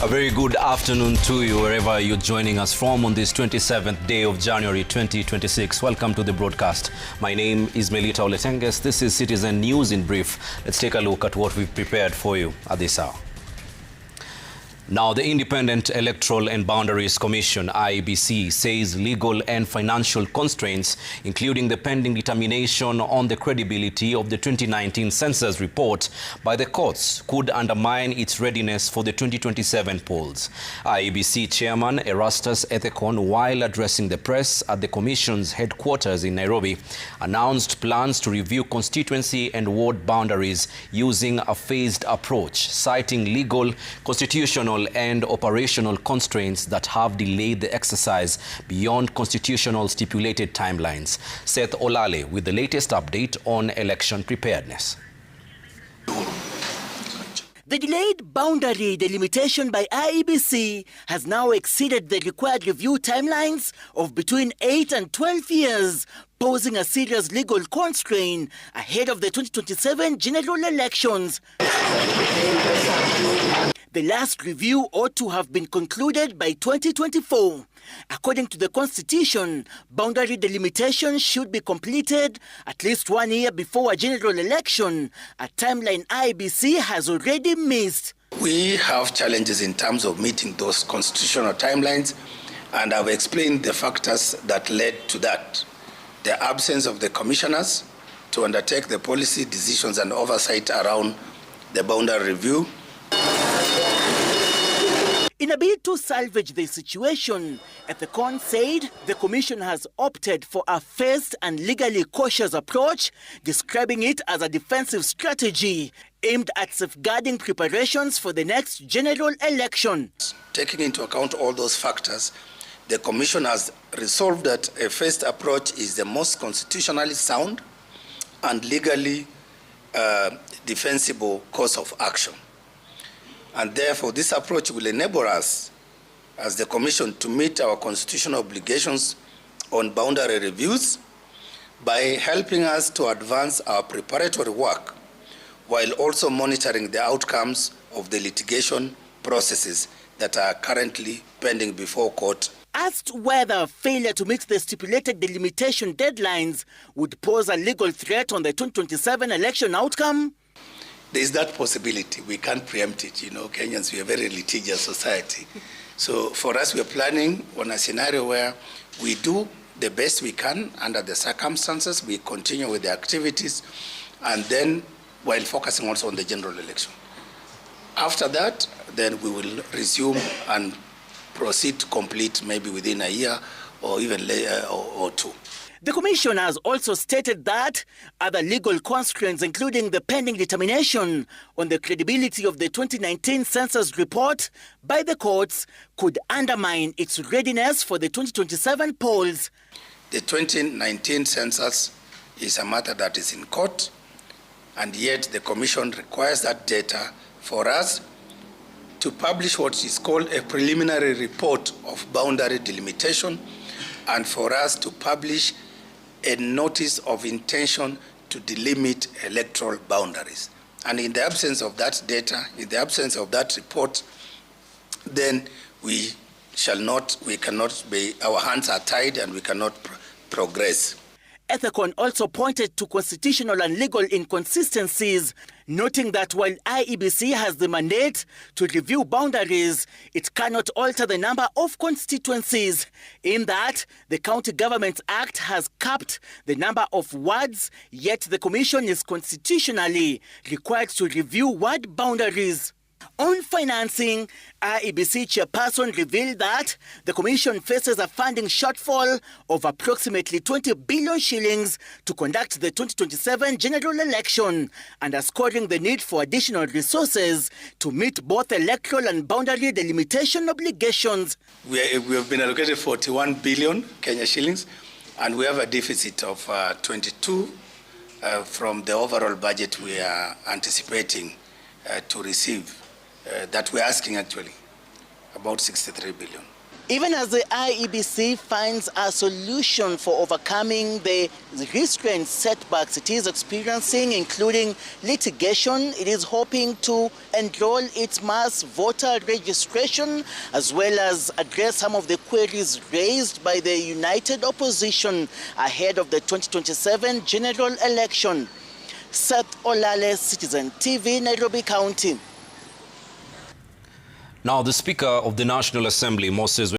A very good afternoon to you wherever you're joining us from on this 27th day of January 2026. Welcome to the broadcast. My name is Melita Oletenges. This is Citizen News in Brief. Let's take a look at what we've prepared for you at this hour. Now, the Independent Electoral and Boundaries Commission, IEBC, says legal and financial constraints, including the pending determination on the credibility of the 2019 Census Report by the courts, could undermine its readiness for the 2027 polls. IEBC Chairman Erastus Ethekon, while addressing the press at the Commission's headquarters in Nairobi, announced plans to review constituency and ward boundaries using a phased approach, citing legal, constitutional and operational constraints that have delayed the exercise beyond constitutional stipulated timelines. Seth Olale with the latest update on election preparedness. The delayed boundary delimitation by IEBC has now exceeded the required review timelines of between 8 and 12 years, posing a serious legal constraint ahead of the 2027 general elections. The last review ought to have been concluded by 2024. According to the Constitution, boundary delimitation should be completed at least 1 year before a general election, a timeline IEBC has already missed. We have challenges in terms of meeting those constitutional timelines, and I've explained the factors that led to that. The absence of the commissioners to undertake the policy decisions and oversight around the boundary review. In a bid to salvage the situation, Ethekon said the Commission has opted for a phased and legally cautious approach, describing it as a defensive strategy aimed at safeguarding preparations for the next general election. Taking into account all those factors, the Commission has resolved that a phased approach is the most constitutionally sound and legally defensible course of action. And therefore, this approach will enable us, as the Commission, to meet our constitutional obligations on boundary reviews by helping us to advance our preparatory work while also monitoring the outcomes of the litigation processes that are currently pending before court. Asked whether failure to meet the stipulated delimitation deadlines would pose a legal threat on the 2027 election outcome, there is that possibility. We can't preempt it. You know, Kenyans, we are a very litigious society. So for us, we are planning on a scenario where we do the best we can under the circumstances, we continue with the activities, and then while focusing also on the general election. After that, then we will resume and proceed to complete maybe within a year or even later or two. The Commission has also stated that other legal constraints, including the pending determination on the credibility of the 2019 Census Report by the courts, could undermine its readiness for the 2027 polls. The 2019 census is a matter that is in court, and yet the Commission requires that data for us to publish what is called a preliminary report of boundary delimitation, and for us to publish a notice of intention to delimit electoral boundaries. And in the absence of that data, in the absence of that report, then we cannot be, our hands are tied and we cannot progress. Ethekon also pointed to constitutional and legal inconsistencies, noting that while IEBC has the mandate to review boundaries, it cannot alter the number of constituencies, in that the County Governments Act has capped the number of wards, yet the Commission is constitutionally required to review ward boundaries. On financing, IEBC Chairperson revealed that the Commission faces a funding shortfall of approximately 20 billion shillings to conduct the 2027 general election, underscoring the need for additional resources to meet both electoral and boundary delimitation obligations. We have been allocated 41 billion Kenya shillings, and we have a deficit of 22 from the overall budget we are anticipating to receive. That we're asking actually, about 63 billion. Even as the IEBC finds a solution for overcoming the restraint setbacks it is experiencing, including litigation, it is hoping to enroll its mass voter registration as well as address some of the queries raised by the united opposition ahead of the 2027 general election. Seth Olale, Citizen TV, Nairobi County. Now, the Speaker of the National Assembly, Moses